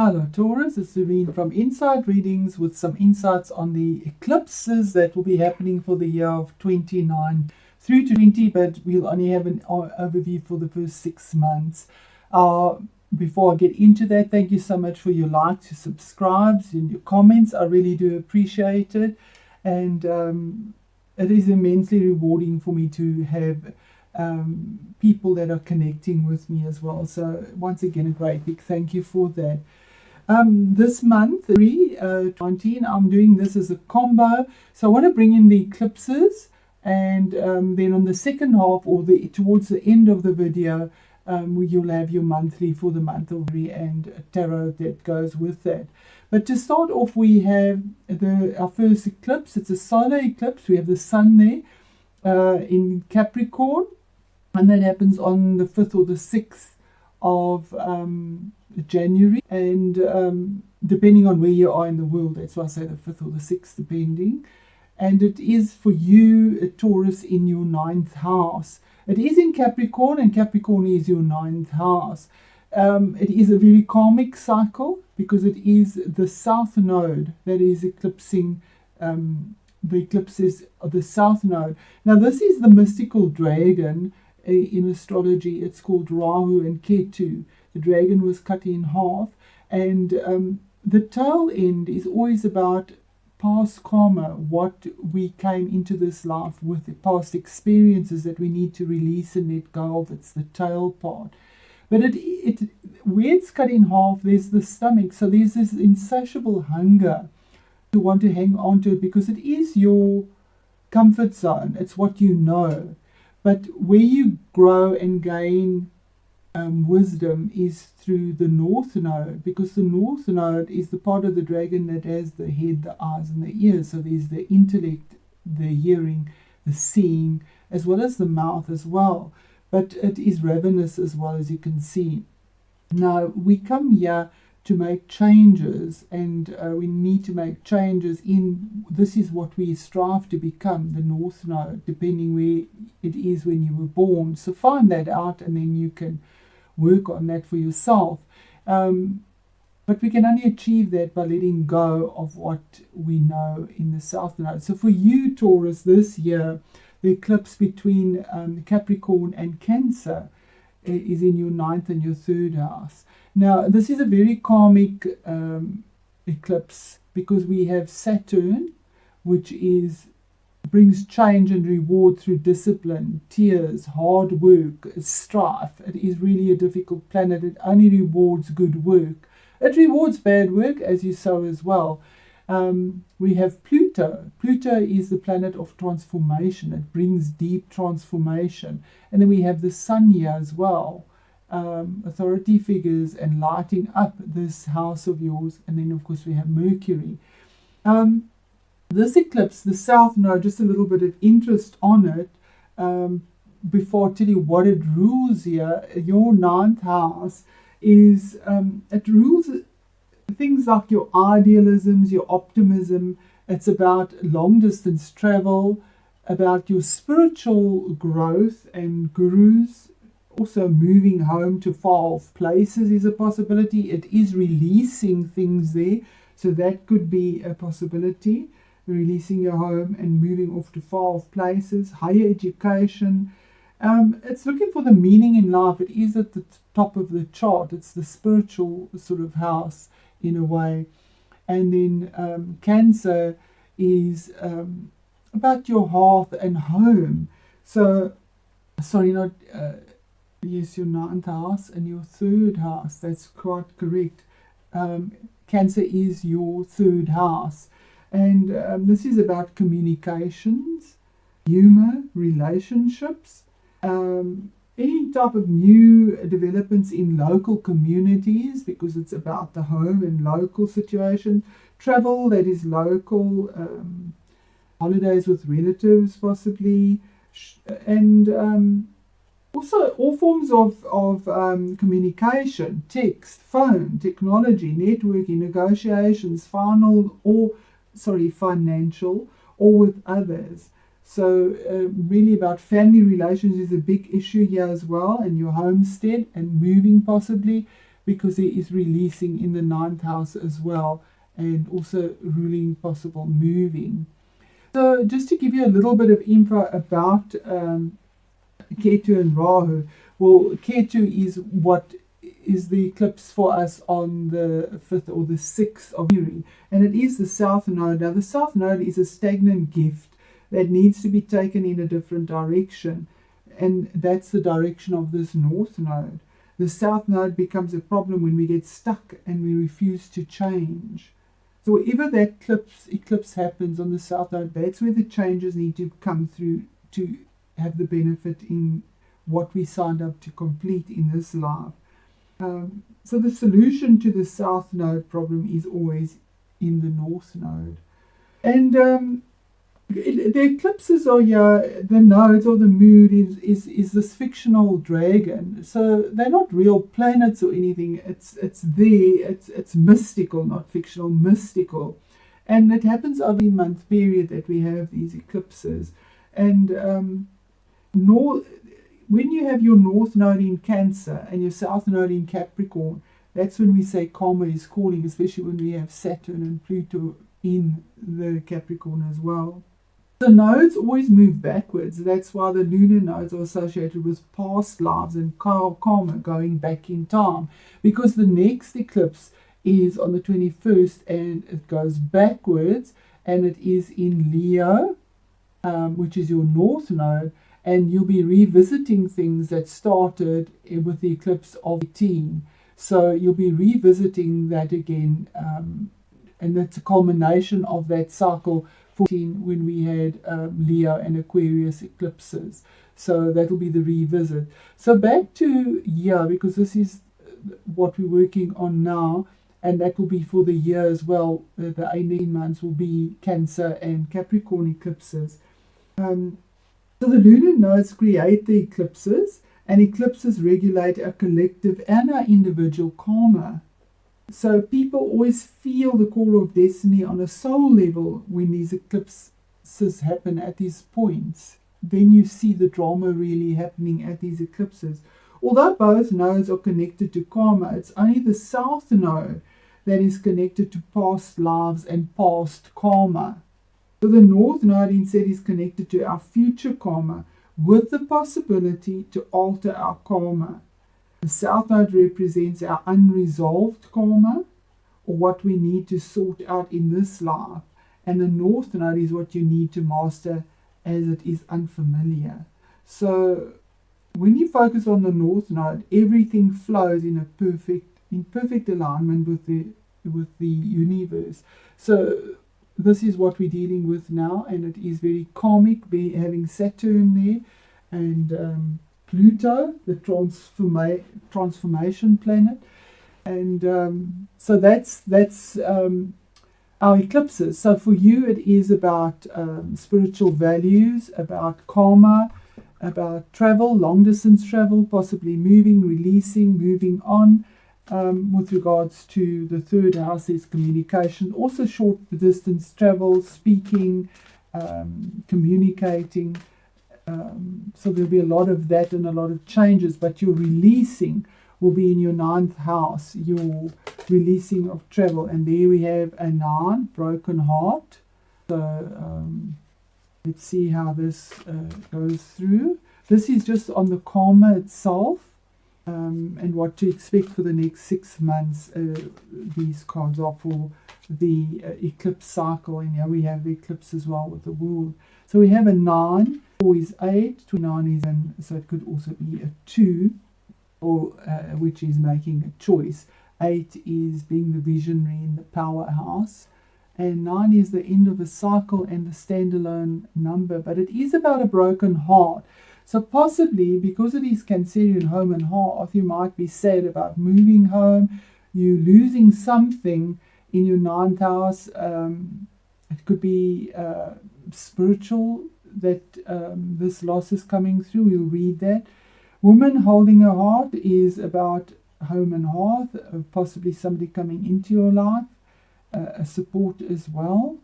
Hello Taurus, it's Serene from Insight Readings with some insights on the eclipses that will be happening for the year of 29 through to 20, but we'll only have an overview for the first 6 months. Before I get into that, thank you so much for your likes, your subscribes, and your comments. I really do appreciate it, and it is immensely rewarding for me to have people that are connecting with me as well. So once again, a great big thank you for that. This month, 19, I'm doing this as a combo. So I want to bring in the eclipses, and then on the second half, or towards the end of the video, you'll have your monthly for the month of February and tarot that goes with that. But to start off, we have our first eclipse. It's a solar eclipse. We have the sun there in Capricorn, and that happens on the 5th or the 6th of January, and depending on where you are in the world, that's why I say the 5th or the 6th, depending. And it is for you, Taurus, in your 9th house. It is in Capricorn, and Capricorn is your 9th house. It is a very karmic cycle because it is the south node that is eclipsing. The eclipses of the south node. Now, this is the mystical dragon in astrology. It's called Rahu and Ketu. The dragon was cut in half, and the tail end is always about past karma, what we came into this life with, the past experiences that we need to release and let go of. It's the tail part. But where it's cut in half, there's the stomach. So there's this insatiable hunger to want to hang on to it because it is your comfort zone. It's what you know. But where you grow and gain wisdom is through the north node, because the north node is the part of the dragon that has the head, the eyes, and the ears. So there's the intellect, the hearing, the seeing, as well as the mouth as well. But it is ravenous as well, as you can see. Now, we come here to make changes, and we need to make changes in, this is what we strive to become, the north node, depending where it is when you were born. So find that out, and then you can work on that for yourself. But we can only achieve that by letting go of what we know in the south node. So for you, Taurus, this year, the eclipse between Capricorn and Cancer is in your 9th and your 3rd house. Now, this is a very karmic eclipse because we have Saturn, which brings change and reward through discipline, tears, hard work, strife. It is really a difficult planet. It only rewards good work. It rewards bad work, as you sow as well. We have Pluto. Pluto is the planet of transformation. It brings deep transformation. And then we have the sun here as well. Authority figures and lighting up this house of yours. And then, of course, we have Mercury. This eclipse, the south node, just a little bit of interest on it. Before I tell you what it rules here, your 9th house is, it rules things like your idealisms, your optimism. It's about long distance travel, about your spiritual growth and gurus. Also, moving home to far off places is a possibility. It is releasing things there, so that could be a possibility. Releasing your home and moving off to far off places. Higher education. It's looking for the meaning in life. It is at the top of the chart. It's the spiritual sort of house in a way. And then Cancer is about your hearth and home. So, sorry, not... yes, your 9th house and your 3rd house. That's quite correct. Cancer is your 3rd house. And this is about communications, humor, relationships, any type of new developments in local communities, because it's about the home and local situation, travel that is local, holidays with relatives possibly, and also all forms of communication, text, phone, technology, networking, negotiations, financial, or with others. So really about family relations is a big issue here as well, and your homestead and moving possibly. because there is releasing in the 9th house as well, and also ruling possible moving. So just to give you a little bit of info about Ketu and Rahu, well, Ketu is what is the eclipse for us on the 5th or the 6th of January, and it is the South Node. Now the South Node is a stagnant gift that needs to be taken in a different direction, and that's the direction of this North Node. The South Node becomes a problem when we get stuck and we refuse to change. So wherever that eclipse happens on the South Node, that's where the changes need to come through to have the benefit in what we signed up to complete in this life. So the solution to the South Node problem is always in the North Node. And the eclipses are the nodes or the moon is this fictional dragon. So they're not real planets or anything. It's there. It's mystical, not fictional, mystical. And it happens over a month period that we have these eclipses. And when you have your North Node in Cancer and your South Node in Capricorn, that's when we say karma is calling, especially when we have Saturn and Pluto in the Capricorn as well. The nodes always move backwards. That's why the lunar nodes are associated with past lives and karma, going back in time, because the next eclipse is on the 21st and it goes backwards, and it is in Leo, which is your North Node, and you'll be revisiting things that started with the eclipse of 18. So you'll be revisiting that again, and that's a culmination of that cycle 14 when we had Leo and Aquarius eclipses. So that'll be the revisit. So back to year, because this is what we're working on now, and that will be for the year as well. The 18 months will be Cancer and Capricorn eclipses. So the lunar nodes create the eclipses, and eclipses regulate our collective and our individual karma. So people always feel the call of destiny on a soul level when these eclipses happen at these points. Then you see the drama really happening at these eclipses. Although both nodes are connected to karma, it's only the South Node that is connected to past lives and past karma. So the North Node instead is connected to our future karma with the possibility to alter our karma. The South Node represents our unresolved karma, or what we need to sort out in this life. And the North Node is what you need to master, as it is unfamiliar. So when you focus on the North Node, everything flows in perfect alignment with the universe. So this is what we're dealing with now, and it is very karmic, having Saturn there, and Pluto, the transformation planet. And so that's our eclipses. So for you, it is about spiritual values, about karma, about travel, long distance travel, possibly moving, releasing, moving on. With regards to the 3rd house, is communication, also short distance travel, speaking, communicating. So there'll be a lot of that and a lot of changes, but your releasing will be in your 9th house, your releasing of travel. And there we have a 9, broken heart. So let's see how this goes through. This is just on the karma itself. And what to expect for the next 6 months. These cards are for the eclipse cycle, and here we have the eclipse as well with the world. So we have a 9, 4 is 8, 29 is 1, so it could also be a 2, or which is making a choice. 8 is being the visionary in the powerhouse, and 9 is the end of a cycle and the standalone number, but it is about a broken heart. So possibly, because it is Cancerian home and hearth, you might be sad about moving home, you losing something in your 9th house. It could be spiritual that this loss is coming through. We'll read that. Woman holding a heart is about home and hearth, possibly somebody coming into your life, a support as well.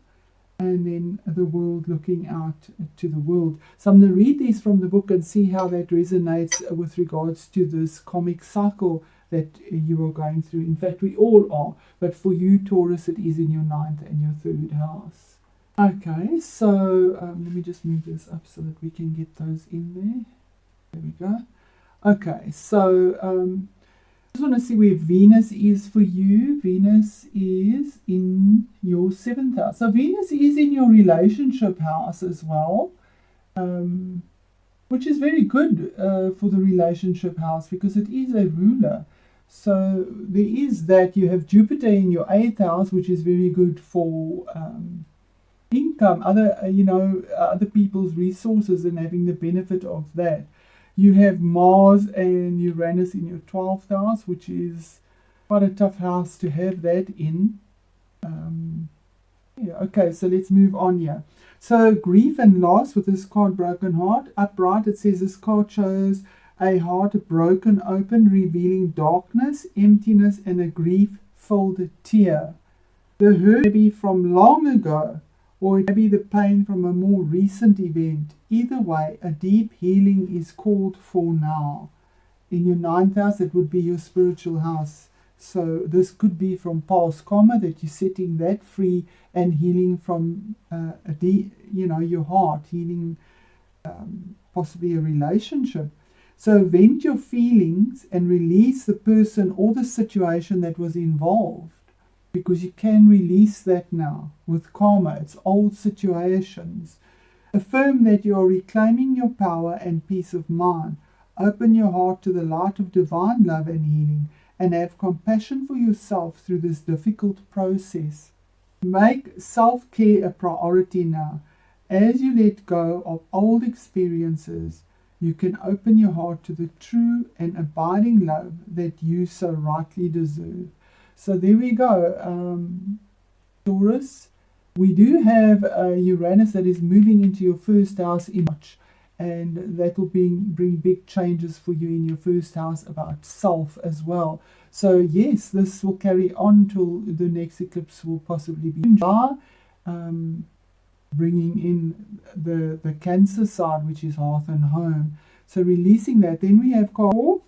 And then the world, looking out to the world. So I'm going to read these from the book and see how that resonates with regards to this karmic cycle that you are going through. In fact, we all are. But for you, Taurus, it is in your 9th and your 3rd house. Okay, so let me just move this up so that we can get those in there. There we go. Okay, so I just want to see where Venus is for you. Venus is in your 7th house. So Venus is in your relationship house as well, which is very good for the relationship house because it is a ruler. So there is that. You have Jupiter in your 8th house, which is very good for income, other people's resources and having the benefit of that. You have Mars and Uranus in your 12th house, which is quite a tough house to have that in. Okay, so let's move on here. So grief and loss with this card, Broken Heart. Upright, it says this card shows a heart broken open, revealing darkness, emptiness, and a grief-filled tear. The hurt may be from long ago, or it may be the pain from a more recent event. Either way, a deep healing is called for now. In your 9th house, it would be your spiritual house. So this could be from past karma, that you're setting that free and healing from your heart, healing possibly a relationship. So vent your feelings and release the person or the situation that was involved, because you can release that now with karma. It's old situations. Affirm that you are reclaiming your power and peace of mind. Open your heart to the light of divine love and healing, and have compassion for yourself through this difficult process. Make self-care a priority now. As you let go of old experiences, you can open your heart to the true and abiding love that you so rightly deserve. So there we go, Taurus. We do have Uranus that is moving into your 1st house in March, and that will bring big changes for you in your 1st house about self as well. So yes, this will carry on till the next eclipse will possibly be in July, bringing in the Cancer side, which is hearth and home. So releasing that. Then we have Car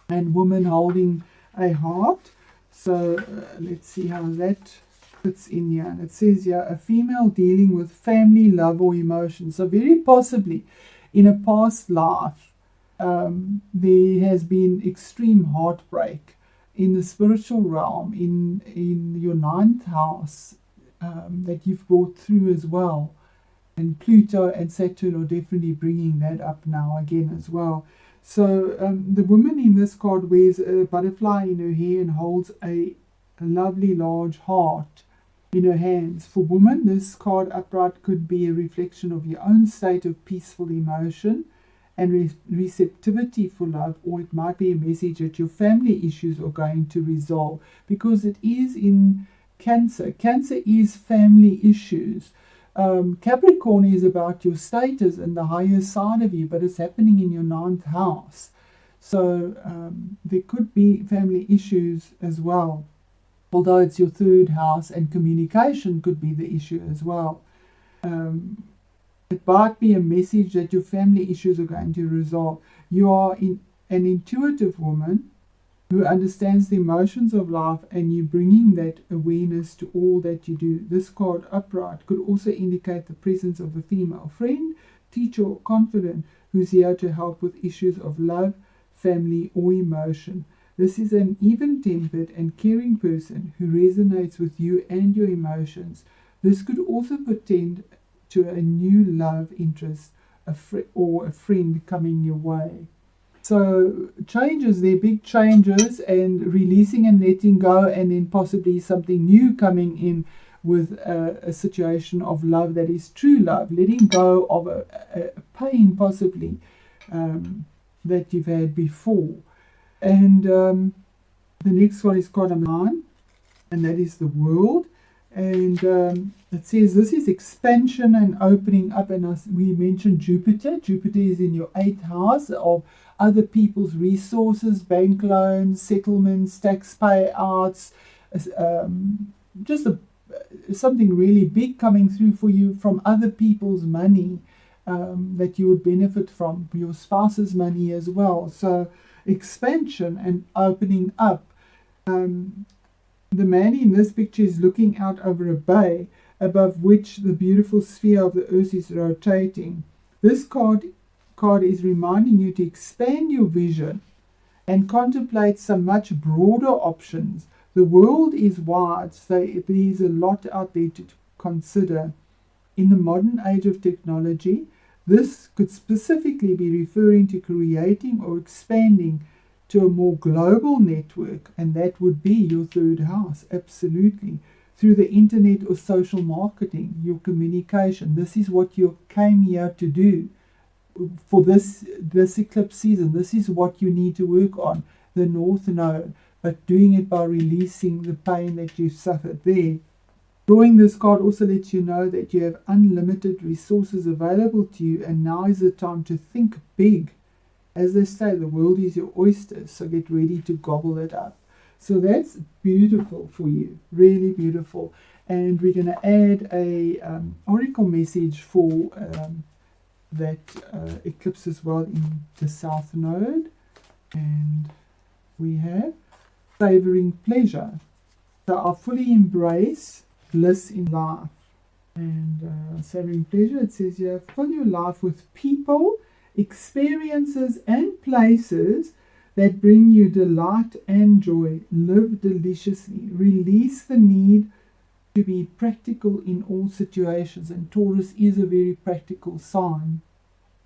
and woman holding a heart. So let's see how that fits in here. And it says here, a female dealing with family, love, or emotion. So very possibly in a past life, there has been extreme heartbreak in the spiritual realm, in your 9th house, that you've brought through as well. And Pluto and Saturn are definitely bringing that up now again as well. So the woman in this card wears a butterfly in her hair and holds a lovely large heart in her hands. For women, this card upright could be a reflection of your own state of peaceful emotion and receptivity for love, or it might be a message that your family issues are going to resolve, because it is in Cancer. Cancer is family issues. Capricorn is about your status and the higher side of you, but it's happening in your 9th house. So there could be family issues as well, although it's your 3rd house, and communication could be the issue as well. It might be a message that your family issues are going to resolve. You are an intuitive woman who understands the emotions of life, and you bringing that awareness to all that you do. This card upright could also indicate the presence of a female friend, teacher, or confidant who's here to help with issues of love, family, or emotion. This is an even-tempered and caring person who resonates with you and your emotions. This could also portend to a new love interest or a friend coming your way. So changes, they're big changes, and releasing and letting go, and then possibly something new coming in with a situation of love that is true love, letting go of a pain possibly that you've had before. And the next one is card number 9, and that is the World. And it says this is expansion and opening up, and as we mentioned Jupiter. Jupiter is in your 8th house of other people's resources, bank loans, settlements, tax payouts, just something really big coming through for you from other people's money that you would benefit from, your spouse's money as well. So expansion and opening up. The man in this picture is looking out over a bay above which the beautiful sphere of the earth is rotating. This card is reminding you to expand your vision and contemplate some much broader options. The world is wide, so there's a lot out there to consider. In the modern age of technology, this could specifically be referring to creating or expanding to a more global network, and that would be your third house, absolutely. Through the internet or social marketing, your communication. This is what you came here to do for this eclipse season. This is what you need to work on, the North Node, but doing it by releasing the pain that you've suffered there. Drawing this card also lets you know that you have unlimited resources available to you, and now is the time to think big. As they say, the world is your oyster, so get ready to gobble it up. So that's beautiful for you, really beautiful. And we're going to add a oracle message for that eclipse as well in the South Node. And we have savoring pleasure. So I fully embrace bliss in life. And savoring pleasure, it says here, fill your life with people, experiences and places that bring you delight and joy. Live deliciously. Release the need to be practical in all situations, and Taurus is a very practical sign.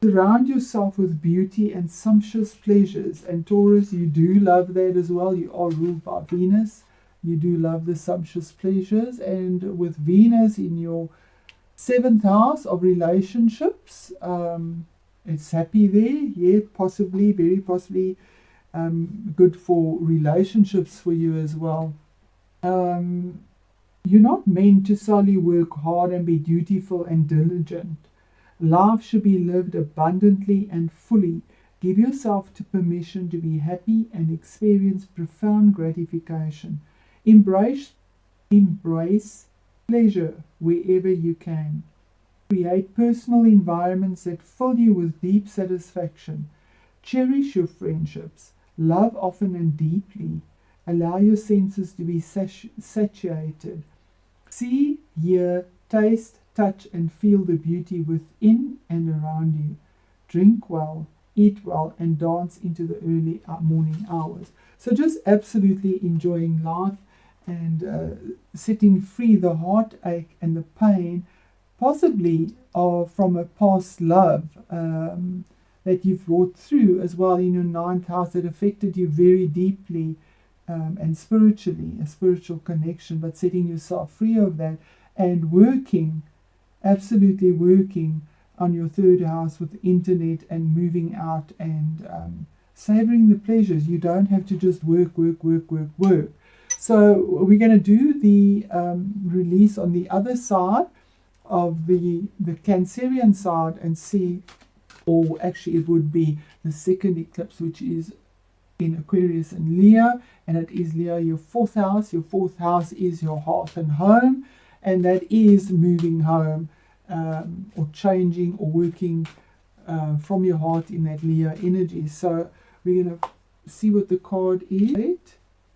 Surround yourself with beauty and sumptuous pleasures, and Taurus, you do love that as well. You are ruled by Venus. You do love the sumptuous pleasures, and with Venus in your 7th house of relationships, it's happy there. Yeah, possibly, very possibly good for relationships for you as well. You're not meant to solely work hard and be dutiful and diligent. Life should be lived abundantly and fully. Give yourself to permission to be happy and experience profound gratification. Embrace pleasure wherever you can. Create personal environments that fill you with deep satisfaction. Cherish your friendships. Love often and deeply. Allow your senses to be satiated. See, hear, taste, touch, and feel the beauty within and around you. Drink well, eat well, and dance into the early morning hours. So just absolutely enjoying life and setting free the heartache and the pain, possibly from a past love that you've brought through as well in your 9th house that affected you very deeply and spiritually, a spiritual connection, but setting yourself free of that and working, absolutely working on your 3rd house with the internet and moving out and savoring the pleasures. You don't have to just work. So we're going to do the release on the other side of the Cancerian side and see, or actually it would be the 2nd eclipse, which is in Aquarius and Leo, and it is Leo, your 4th house. Your 4th house is your hearth and home, and that is moving home or changing or working from your heart in that Leo energy. So we're going to see what the card is.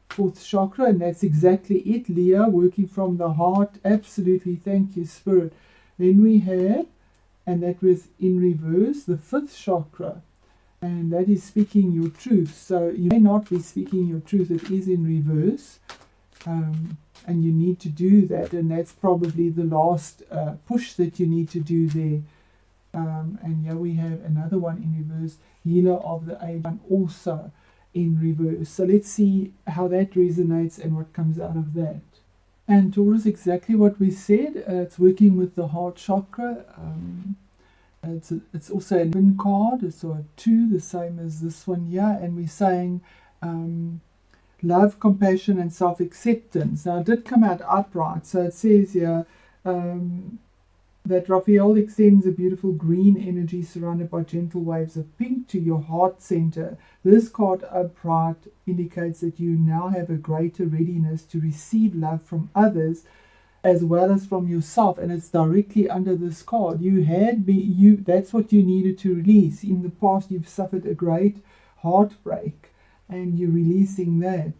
4th chakra, and that's exactly it, Leo, working from the heart. Absolutely, thank you, Spirit. Then we have, and that was in reverse, the 5th chakra, and that is speaking your truth. So you may not be speaking your truth, it is in reverse, and you need to do that, and that's probably the last push that you need to do there. And here we have another one in reverse, healer of the age, and also in reverse. So let's see how that resonates and what comes out of that. And Taurus, exactly what we said. It's working with the heart chakra. It's also a twin card, so a 2, the same as this one here. And we're saying love, compassion, and self-acceptance. Now, it did come out upright. So it says here that Raphael extends a beautiful green energy surrounded by gentle waves of pink to your heart center. This card upright indicates that you now have a greater readiness to receive love from others as well as from yourself, and it's directly under this card. That's what you needed to release. In the past, you've suffered a great heartbreak, and you're releasing that.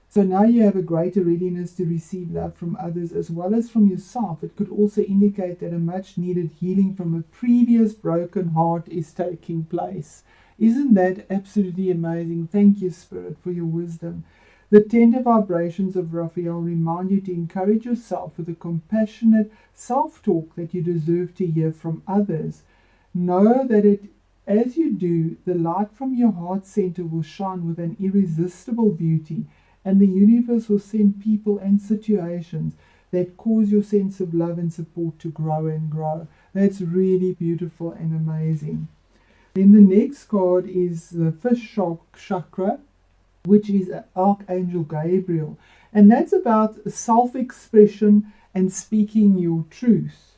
So now you have a greater readiness to receive love from others as well as from yourself. It could also indicate that a much needed healing from a previous broken heart is taking place. Isn't that absolutely amazing? Thank you, Spirit, for your wisdom. The tender vibrations of Raphael remind you to encourage yourself with a compassionate self-talk that you deserve to hear from others. Know that as you do, the light from your heart center will shine with an irresistible beauty, and the universe will send people and situations that cause your sense of love and support to grow and grow. That's really beautiful and amazing. Then the next card is the fish chakra, which is Archangel Gabriel. And that's about self-expression and speaking your truth.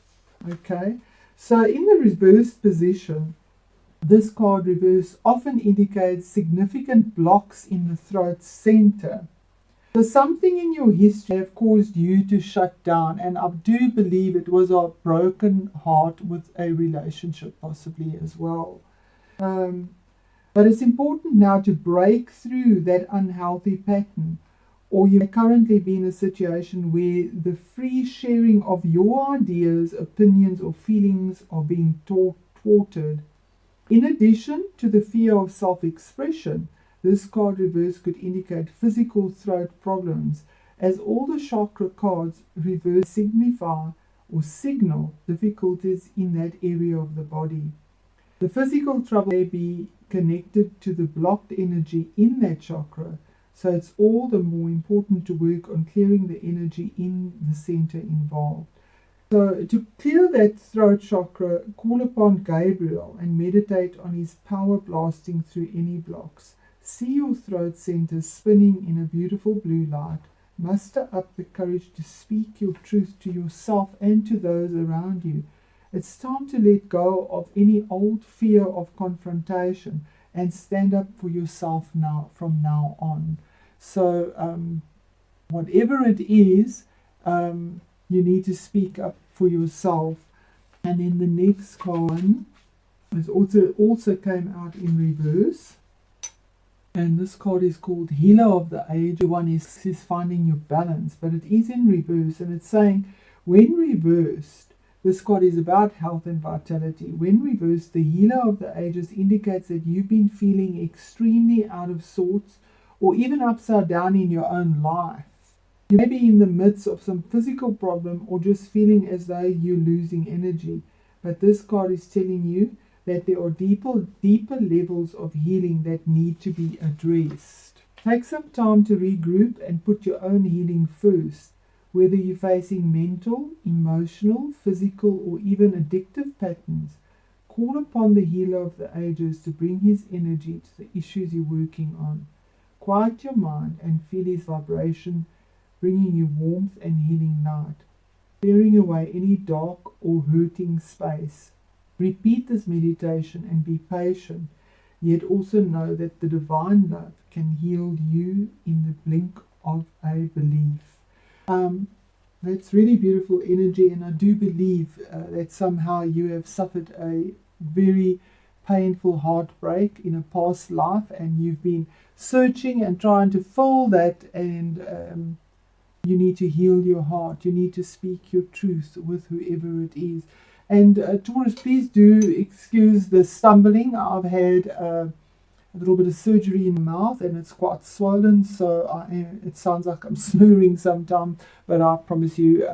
Okay? So in the reversed position, this card reverse often indicates significant blocks in the throat center. So something in your history have caused you to shut down, and I do believe it was a broken heart with a relationship possibly as well. But it's important now to break through that unhealthy pattern, or you may currently be in a situation where the free sharing of your ideas, opinions, or feelings are being thwarted. In addition to the fear of self-expression, this card reverse could indicate physical throat problems, as all the chakra cards reverse signify or signal difficulties in that area of the body. The physical trouble may be connected to the blocked energy in that chakra, so it's all the more important to work on clearing the energy in the center involved. So to clear that throat chakra, call upon Gabriel and meditate on his power blasting through any blocks. See your throat center spinning in a beautiful blue light. Muster up the courage to speak your truth to yourself and to those around you. It's time to let go of any old fear of confrontation and stand up for yourself now, from now on. So whatever it is, you need to speak up for yourself. And then the next card is also came out in reverse. And this card is called Healer of the Age. One is finding your balance, but it is in reverse, and it's saying when reversed, this card is about health and vitality. When reversed, the Healer of the Ages indicates that you've been feeling extremely out of sorts or even upside down in your own life. You may be in the midst of some physical problem or just feeling as though you're losing energy. But this card is telling you that there are deeper levels of healing that need to be addressed. Take some time to regroup and put your own healing first. Whether you're facing mental, emotional, physical, or even addictive patterns, call upon the Healer of the Ages to bring his energy to the issues you're working on. Quiet your mind and feel his vibration, bringing you warmth and healing light, clearing away any dark or hurting space. Repeat this meditation and be patient, yet also know that the divine love can heal you in the blink of a belief. That's really beautiful energy, and I do believe that somehow you have suffered a very painful heartbreak in a past life, and you've been searching and trying to fill that, and you need to heal your heart. You need to speak your truth with whoever it is. And Taurus, please do excuse the stumbling. I've had a little bit of surgery in my mouth and it's quite swollen, so it sounds like I'm slurring sometimes, but I promise you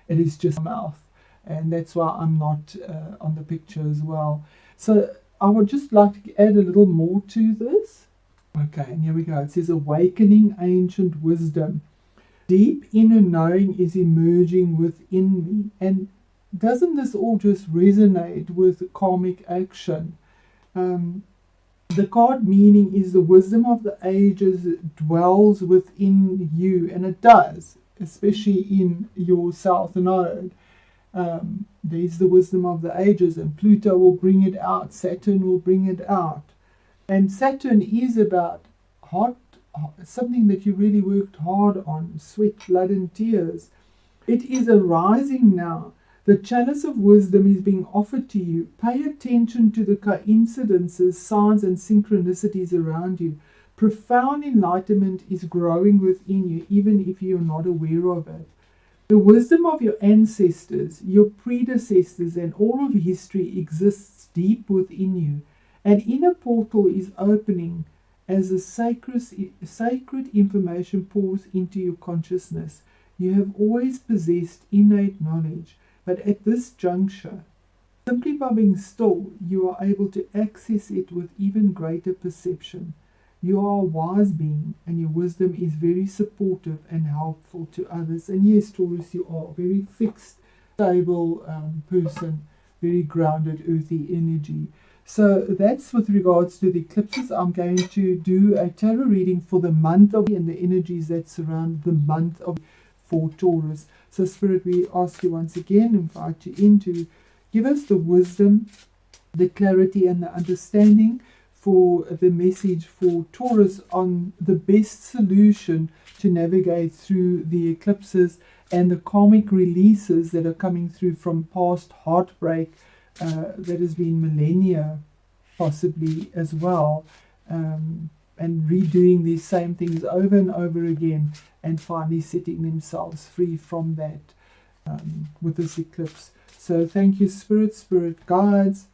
it is just my mouth, and that's why I'm not on the picture as well. So I would just like to add a little more to this. Okay, and here we go. It says, awakening ancient wisdom. Deep inner knowing is emerging within me. And doesn't this all just resonate with karmic action? The card meaning is the wisdom of the ages dwells within you, and it does, especially in your south node. There's the wisdom of the ages, and Pluto will bring it out, Saturn will bring it out. And Saturn is about something that you really worked hard on, sweat, blood and tears. It is arising now. The chalice of wisdom is being offered to you. Pay attention to the coincidences, signs, and synchronicities around you. Profound enlightenment is growing within you, even if you're not aware of it. The wisdom of your ancestors, your predecessors, and all of history exists deep within you. An inner portal is opening as the sacred information pours into your consciousness. You have always possessed innate knowledge, but at this juncture, simply by being still, you are able to access it with even greater perception. You are a wise being, and your wisdom is very supportive and helpful to others. And yes, Taurus, you are a very fixed, stable person, very grounded, earthy energy. So that's with regards to the eclipses. I'm going to do a tarot reading for the month of and the energies that surround the month of for Taurus. So Spirit, we ask you once again, invite you in to give us the wisdom, the clarity, and the understanding for the message for Taurus on the best solution to navigate through the eclipses and the karmic releases that are coming through from past heartbreak that has been millennia possibly as well, and redoing these same things over and over again and finally setting themselves free from that with this eclipse. So thank you, Spirit guides,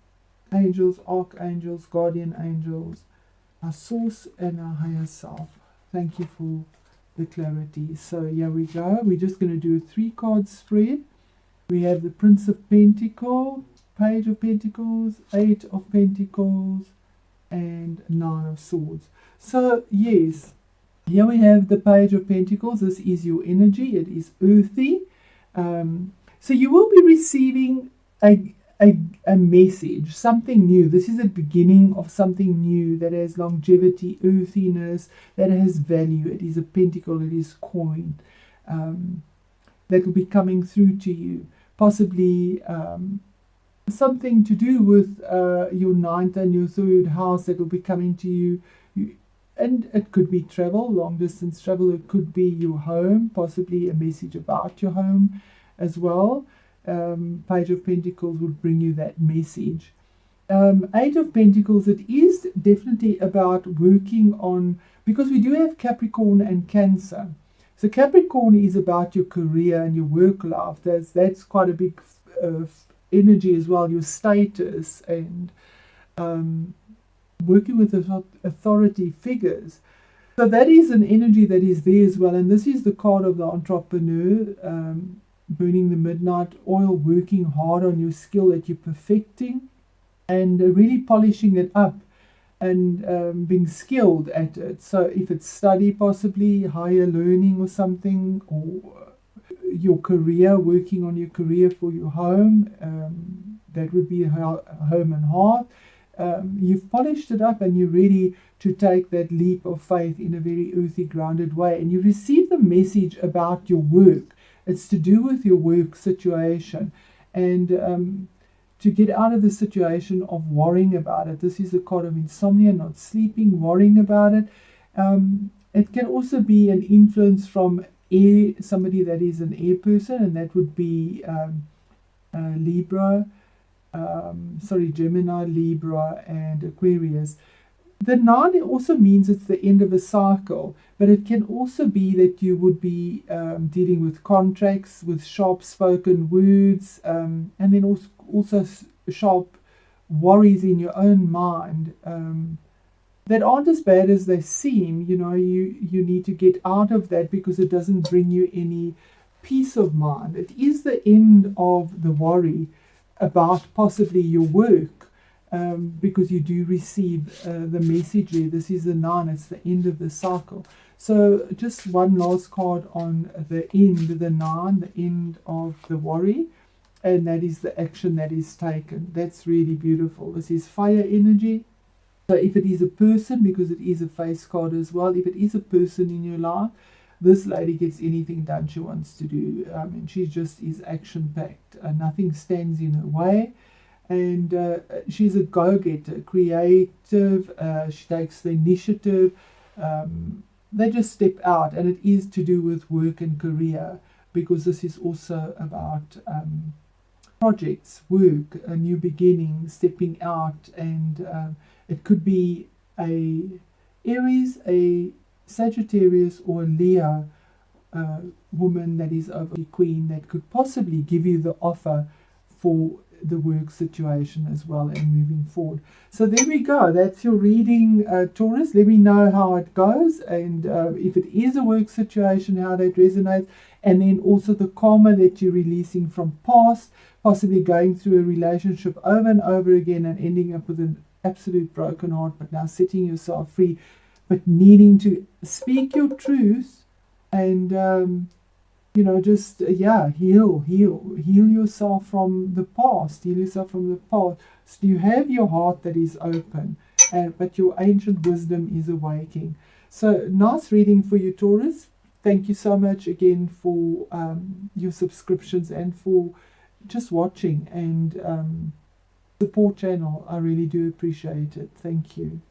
angels, archangels, guardian angels, our source and our higher self. Thank you for the clarity. So here we go. We're just going to do a 3-card spread. We have the Prince of Pentacles, Page of Pentacles, 8 of Pentacles, and 9 of Swords. So yes, here we have the Page of Pentacles. This is your energy. It is earthy. So you will be receiving a message, something new. This is the beginning of something new that has longevity, earthiness, that has value. It is a pentacle, it is coin that will be coming through to you. Possibly something to do with your 9th and your 3rd house that will be coming to you. And it could be travel, long distance travel. It could be your home, possibly a message about your home as well. Page of Pentacles would bring you that message. 8 of Pentacles, it is definitely about working on, because we do have Capricorn and Cancer. So Capricorn is about your career and your work life. That's quite a big energy as well, your status and working with authority figures. So that is an energy that is there as well. And this is the card of the entrepreneur, burning the midnight oil, working hard on your skill that you're perfecting and really polishing it up and being skilled at it. So if it's study, possibly higher learning or something, or your career, working on your career for your home, that would be home and heart. You've polished it up and you're ready to take that leap of faith in a very earthy, grounded way. And you receive the message about your work. It's to do with your work situation and to get out of the situation of worrying about it. This is the card of insomnia, not sleeping, worrying about it. It can also be an influence from air, somebody that is an air person, and that would be Gemini, Libra, and Aquarius. The 9 also means it's the end of a cycle, but it can also be that you would be dealing with contracts, with sharp spoken words, and then also sharp worries in your own mind that aren't as bad as they seem. You know, you need to get out of that because it doesn't bring you any peace of mind. It is the end of the worry about possibly your work. Because you do receive the message there. This is the 9, it's the end of the cycle. So just one last card on the end, the 9, the end of the worry, and that is the action that is taken. That's really beautiful. This is fire energy. So if it is a person, because it is a face card as well, if it is a person in your life, this lady gets anything done she wants to do. And she just is action-packed. Nothing stands in her way. And she's a go-getter, creative, she takes the initiative. They just step out, and it is to do with work and career, because this is also about projects, work, a new beginning, stepping out, and it could be a Aries, a Sagittarius, or a Leo woman that is over the Queen that could possibly give you the offer for the work situation as well and moving forward. So there we go. That's your reading, Taurus. Let me know how it goes, and if it is a work situation, how that resonates, and then also the karma that you're releasing from past, possibly going through a relationship over and over again and ending up with an absolute broken heart, but now setting yourself free, but needing to speak your truth and just heal yourself from the past. Heal yourself from the past. So you have your heart that is open, but your ancient wisdom is awaking. So nice reading for you, Taurus. Thank you so much again for your subscriptions and for just watching and support channel. I really do appreciate it. Thank you.